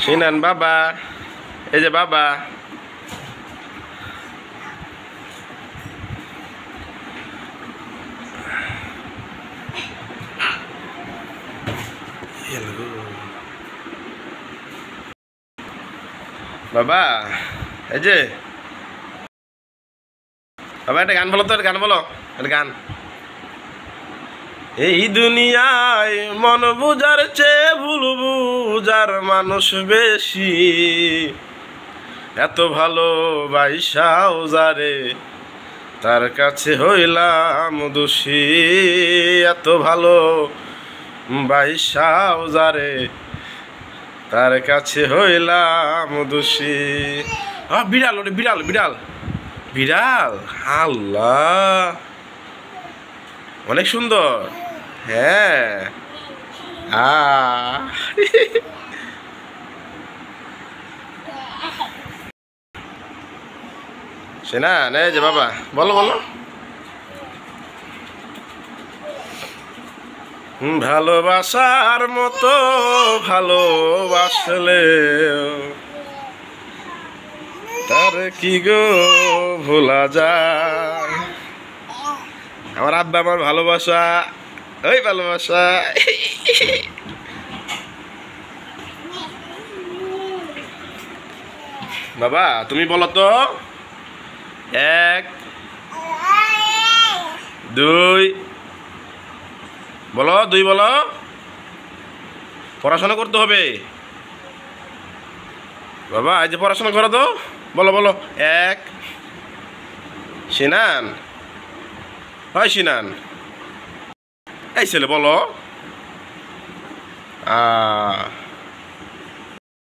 সিনান বাবা, এই যে বাবা। বাবা, এই যে বাবা, একটা গান বলো তো, একটা গান বলো, একটা গান। এই দুনিয়ায় মন বুঝার চেয়ে ভুল বুঝার মানুষ বেশি, এত ভালোবাসাও যারে তার কাছে হইলাম দোষী, এত ভালোবাসাও যারে তার কাছে হইলাম দোষী। বিড়াল, ওরে বিড়াল, বিড়াল, বিড়াল। আল্লাহ, অনেক সুন্দর। হ্যাঁ, সে না নে যে বাবা, বলো বলো। ভালোবাসার মতো ভালোবাসলে তার কি গো ভোলা যায়। আমার আব্বা আমার ভালোবাসা, ওই ভালোবাসা। বাবা তুমি বলো তো, 1 2 বলো, 2 বলো। পড়াশোনা করতে হবে বাবা, এই যে পড়াশোনা করো তো, বলো বলো। 1 সিনান, হয় সিনান, এই ছেলে বলো।